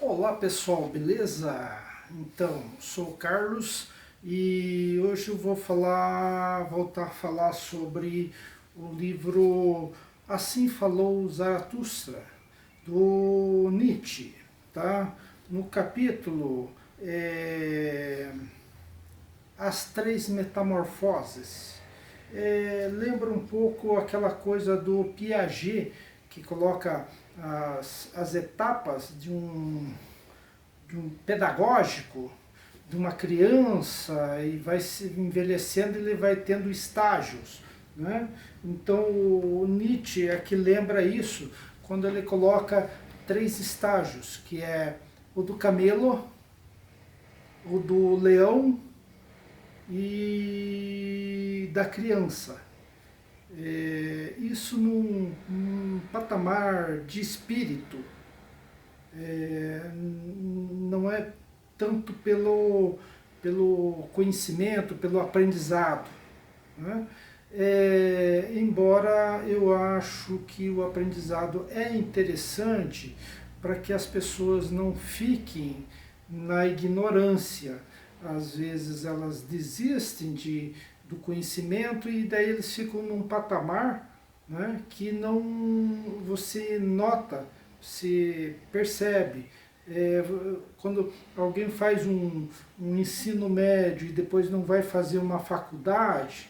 Olá pessoal, beleza? Então, sou o Carlos e hoje eu vou voltar a falar sobre o livro Assim Falou Zaratustra, do Nietzsche, tá? No capítulo As Três Metamorfoses. Lembra um pouco aquela coisa do Piaget, que coloca as etapas de um pedagógico, de uma criança, e vai se envelhecendo, ele vai tendo estágios, né? Então o Nietzsche é que lembra isso quando ele coloca três estágios, que é o do camelo, o do leão e da criança. Isso num patamar de espírito, não é tanto pelo conhecimento, pelo aprendizado, né? Embora eu acho que o aprendizado é interessante para que as pessoas não fiquem na ignorância. Às vezes elas desistem do conhecimento e daí eles ficam num patamar, né, que não você nota, você percebe. Quando alguém faz um ensino médio e depois não vai fazer uma faculdade,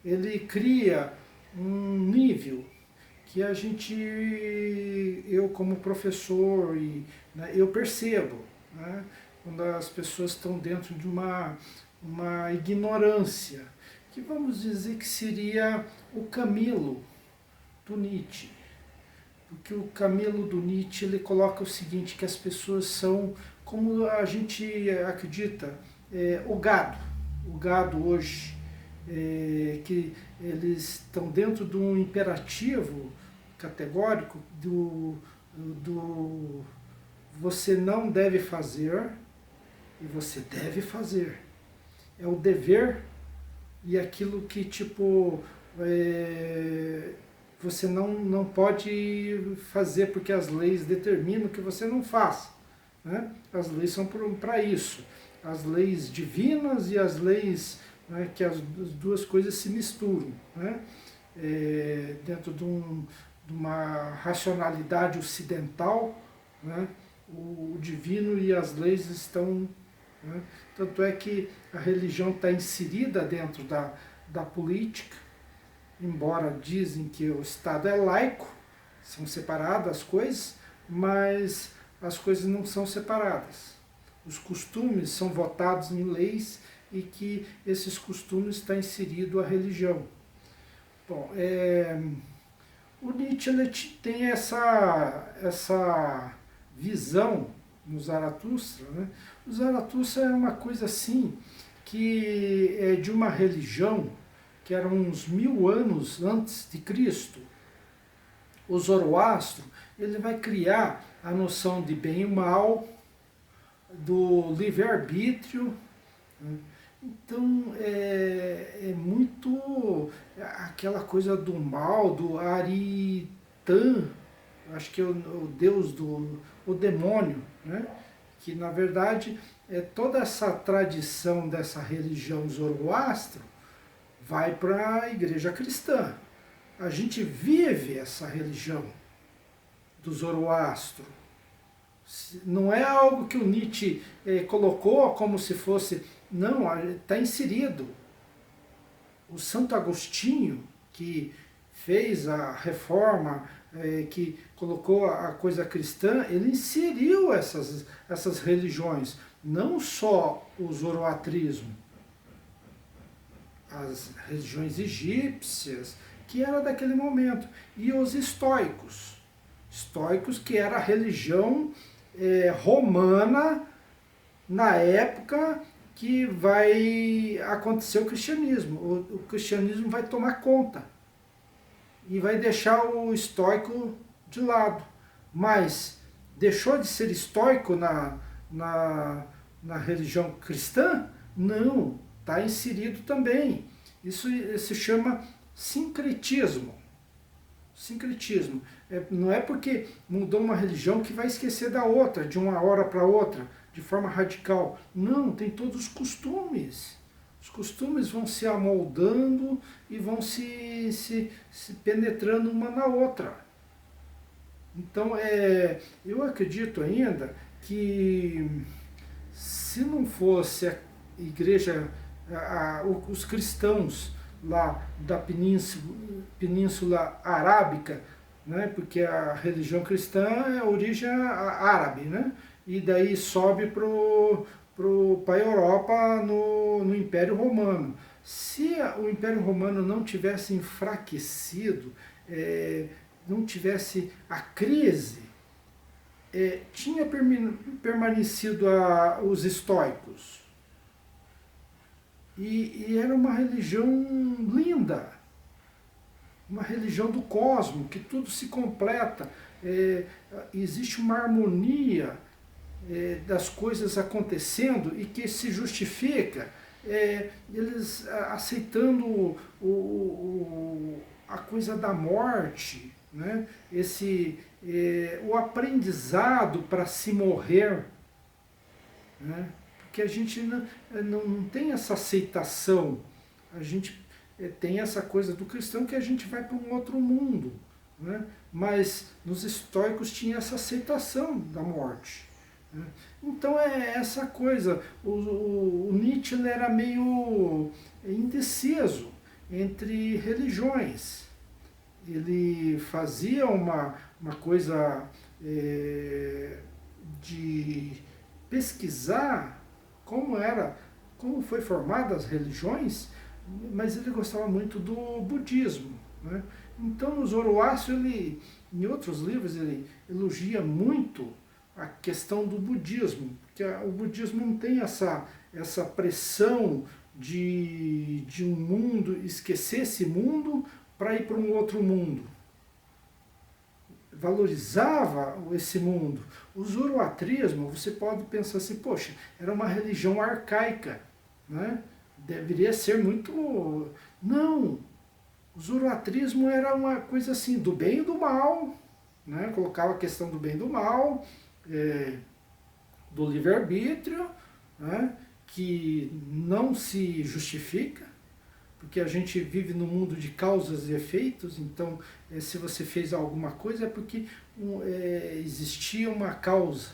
ele cria um nível que eu como professor, né, eu percebo, né, quando as pessoas estão dentro de uma ignorância, que vamos dizer que seria o Camilo do Nietzsche. Porque o Camilo do Nietzsche ele coloca o seguinte, que as pessoas são, como a gente acredita, o gado hoje, que eles estão dentro de um imperativo categórico do você não deve fazer e você deve fazer. É o dever e aquilo que você não pode fazer porque as leis determinam que você não faça, né? As leis são para isso. As leis divinas e as leis, né, que as duas coisas se misturam, né? Dentro de uma racionalidade ocidental, né, o divino e as leis estão, né? Tanto é que a religião está inserida dentro da política, embora dizem que o Estado é laico, são separadas as coisas, mas as coisas não são separadas. Os costumes são votados em leis e que esses costumes estão inseridos a religião. Bom, o Nietzsche ele tem essa visão no Zaratustra, né? O Zaratustra é uma coisa assim, que é de uma religião que era uns 1000 anos antes de Cristo. O Zoroastro, ele vai criar a noção de bem e mal, do livre-arbítrio, né? Então é muito aquela coisa do mal, do Aritã, acho que é o deus o demônio, né? Que na verdade toda essa tradição dessa religião Zoroastro vai para a igreja cristã. A gente vive essa religião do Zoroastro. Não é algo que o Nietzsche colocou como se fosse... Não, está inserido. O Santo Agostinho, que fez a reforma, que colocou a coisa cristã, ele inseriu essas religiões, não só o zoroatrismo, as religiões egípcias, que era daquele momento, e os estoicos, que era a religião romana na época que vai acontecer o cristianismo. O cristianismo vai tomar conta e vai deixar o estoico de lado. Mas deixou de ser estoico na religião cristã? Não, está inserido também. Isso se chama sincretismo. Sincretismo. Não é porque mudou uma religião que vai esquecer da outra, de uma hora para outra, de forma radical. Não, tem todos os costumes. Os costumes vão se amoldando e vão se penetrando uma na outra. Então, eu acredito ainda que se não fosse a igreja, os cristãos lá da Península Arábica, né, porque a religião cristã é a origem árabe, né, e daí sobe para a Europa no Império Romano. Se o Império Romano não tivesse enfraquecido, não tivesse a crise, tinha permanecido os estoicos. E era uma religião linda, uma religião do cosmos, que tudo se completa, existe uma harmonia das coisas acontecendo e que se justifica eles aceitando a coisa da morte, né? O aprendizado para se morrer, né? Porque a gente não tem essa aceitação, a gente tem essa coisa do cristão que a gente vai para um outro mundo, né? Mas nos estoicos tinha essa aceitação da morte. Né? Então essa coisa, o Nietzsche ele era meio indeciso entre religiões. Ele fazia uma coisa de pesquisar como foi formada as religiões, mas ele gostava muito do budismo, né? Então no Zoroastro, em outros livros, ele elogia muito a questão do budismo, porque o budismo não tem essa pressão de um mundo, esquecer esse mundo para ir para um outro mundo. Valorizava esse mundo. O zoroatrismo, você pode pensar assim, poxa, era uma religião arcaica, né? Deveria ser muito... Não! O zoroatrismo era uma coisa assim, do bem e do mal, né? Colocava a questão do bem e do mal, do livre-arbítrio, né? Que não se justifica, porque a gente vive num mundo de causas e efeitos, então se você fez alguma coisa é porque existia uma causa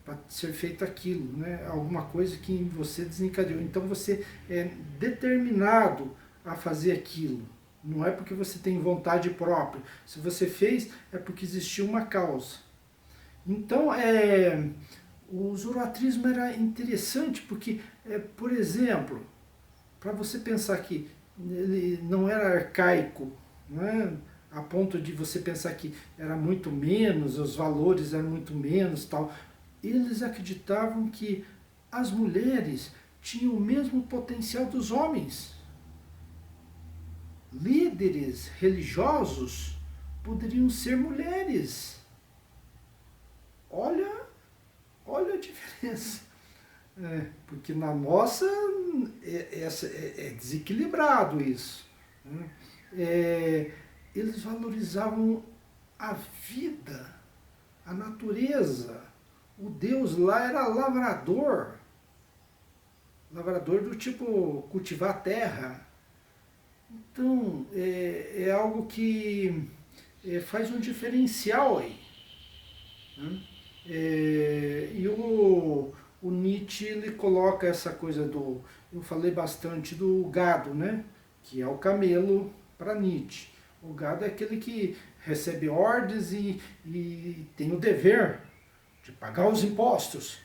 para ser feito aquilo, né? Alguma coisa que você desencadeou. Então você é determinado a fazer aquilo, não é porque você tem vontade própria. Se você fez, é porque existiu uma causa. Então o zoroatrismo era interessante porque, por exemplo, para você pensar que ele não era arcaico, não é? A ponto de você pensar que era muito menos, os valores eram muito menos, tal. Eles acreditavam que as mulheres tinham o mesmo potencial dos homens. Líderes religiosos poderiam ser mulheres. Olha a diferença. Porque na nossa é desequilibrado isso. Né? Eles valorizavam a vida, a natureza. O Deus lá era lavrador. Lavrador do tipo cultivar a terra. Então é algo que faz um diferencial aí. Né? E o Nietzsche ele coloca essa coisa eu falei bastante do gado, né? Que é o camelo para Nietzsche. O gado é aquele que recebe ordens e tem o dever de pagar os impostos.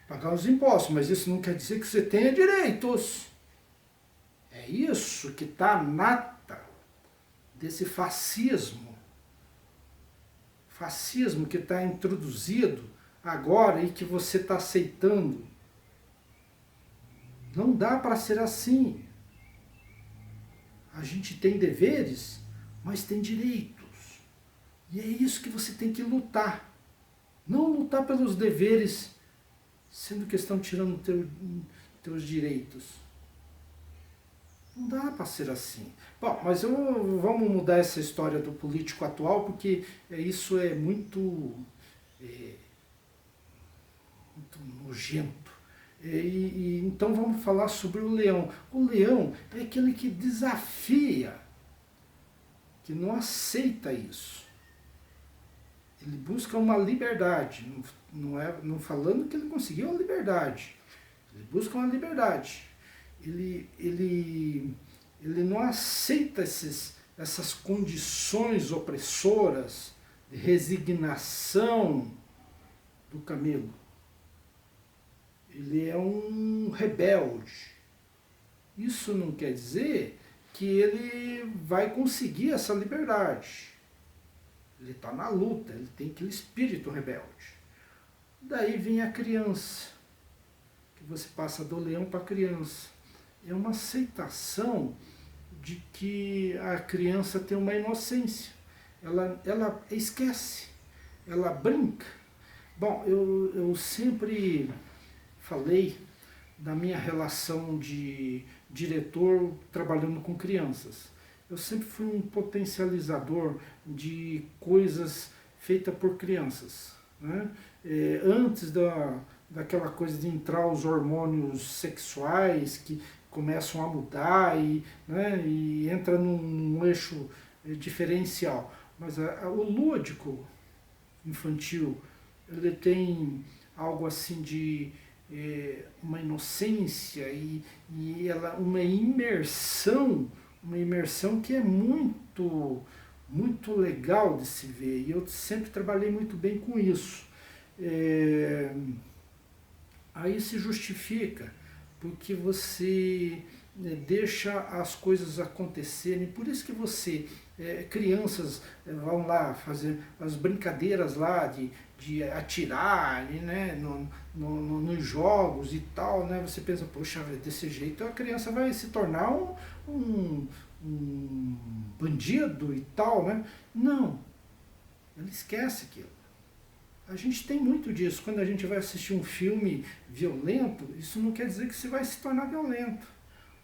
Pagar os impostos, mas isso não quer dizer que você tenha direitos. É isso que está nata desse fascismo. Fascismo que está introduzido agora e que você está aceitando. Não dá para ser assim. A gente tem deveres, mas tem direitos. E é isso que você tem que lutar. Não lutar pelos deveres, sendo que estão tirando teus direitos. Não dá para ser assim. Bom, mas vamos mudar essa história do político atual, porque isso é é, muito nojento. Então vamos falar sobre o leão. O leão é aquele que desafia, que não aceita isso. Ele busca uma liberdade, não falando que ele conseguiu a liberdade. Ele busca uma liberdade. Ele não aceita essas condições opressoras de resignação do camelo. Ele é um rebelde. Isso não quer dizer que ele vai conseguir essa liberdade. Ele está na luta, ele tem aquele espírito rebelde. Daí vem a criança, que você passa do leão para a criança. É uma aceitação de que a criança tem uma inocência. Ela esquece, ela brinca. Bom, eu sempre falei da minha relação de diretor trabalhando com crianças. Eu sempre fui um potencializador de coisas feitas por crianças. Né? Antes daquela coisa de entrar os hormônios sexuais que começam a mudar né, e entra num eixo diferencial. Mas o lúdico infantil, ele tem algo assim de uma inocência uma imersão que é muito legal de se ver. E eu sempre trabalhei muito bem com isso. Aí se justifica, porque você deixa as coisas acontecerem. Por isso que crianças vão lá fazer as brincadeiras lá de atirar né, nos jogos e tal, né? Você pensa, poxa, desse jeito a criança vai se tornar um bandido e tal, né? Não, ela esquece aquilo. A gente tem muito disso. Quando a gente vai assistir um filme violento, isso não quer dizer que você vai se tornar violento.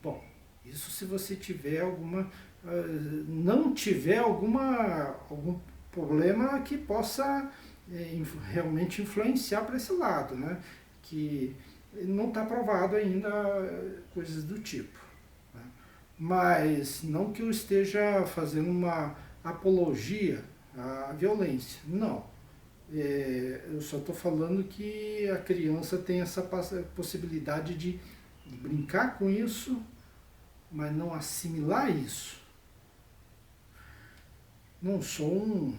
Bom, isso se você tiver não tiver algum problema que possa realmente influenciar para esse lado, né? Que não está provado ainda coisas do tipo. Né? Mas não que eu esteja fazendo uma apologia à violência, não. Eu só estou falando que a criança tem essa possibilidade de brincar com isso, mas não assimilar isso. Não sou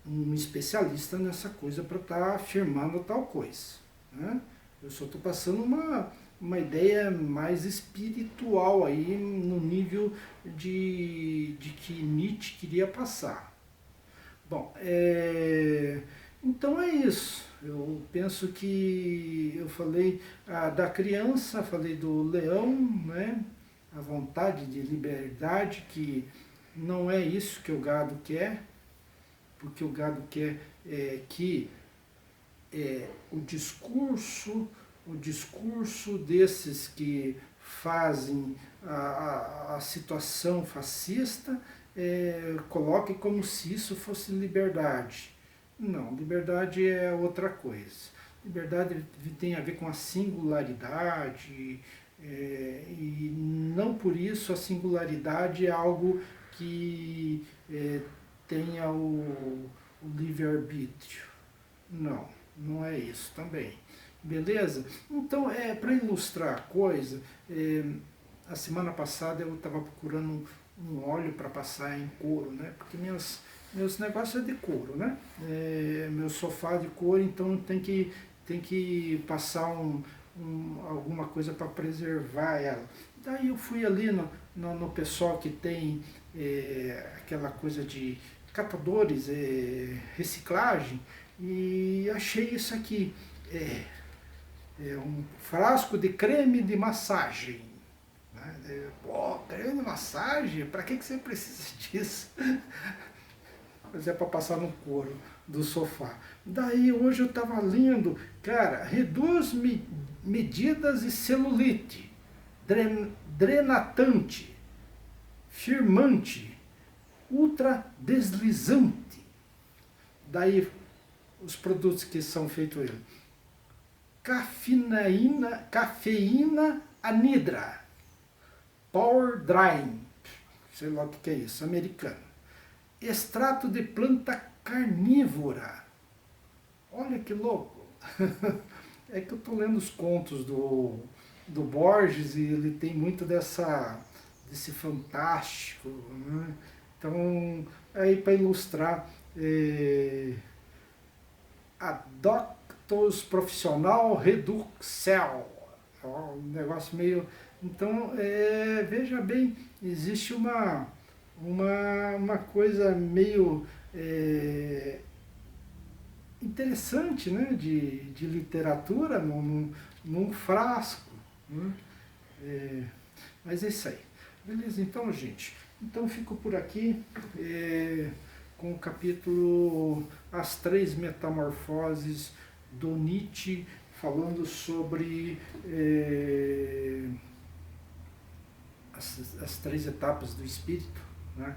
um especialista nessa coisa para estar afirmando tal coisa. Né? Eu só estou passando uma ideia mais espiritual aí no nível de que Nietzsche queria passar. Bom, então é isso. Eu penso que eu falei da criança, falei do leão, né? A vontade de liberdade, que não é isso que o gado quer, porque o gado quer que o discurso desses que fazem a situação fascista coloque como se isso fosse liberdade. Não, liberdade é outra coisa. Liberdade tem a ver com a singularidade, e não por isso a singularidade é algo que tenha o livre-arbítrio. Não, não é isso também. Beleza? Então, para ilustrar a coisa, a semana passada eu estava procurando um óleo para passar em couro, né? Porque meus negócios é de couro, né? Meu sofá de couro, então tem que passar alguma coisa para preservar ela. Daí eu fui ali no pessoal que tem aquela coisa de catadores, reciclagem, e achei isso aqui. Um frasco de creme de massagem. Pô, creme de massagem? Para que você precisa disso? Mas é para passar no couro do sofá. Daí hoje eu estava lendo, cara, reduz medidas e celulite, drenatante, firmante, ultra deslizante. Daí os produtos que são feitos aí. Cafeína anidra, power drying, sei lá o que é isso, americano. Extrato de planta carnívora. Olha que louco. É que eu estou lendo os contos do Borges e ele tem muito desse fantástico, né? Então, aí para ilustrar, Adoctos Profissional Reduxel, é um negócio meio... Então, veja bem, existe uma coisa meio interessante, né, de literatura num frasco, né? Mas é isso aí. Beleza, então, gente. Então, fico por aqui com o capítulo As Três Metamorfoses do Nietzsche, falando sobre as três etapas do espírito, né?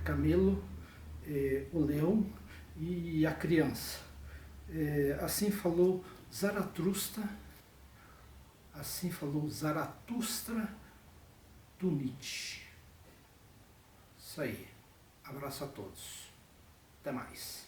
Camelo, o leão e a criança. Assim falou Zaratustra do Nietzsche. Isso aí. Abraço a todos. Até mais.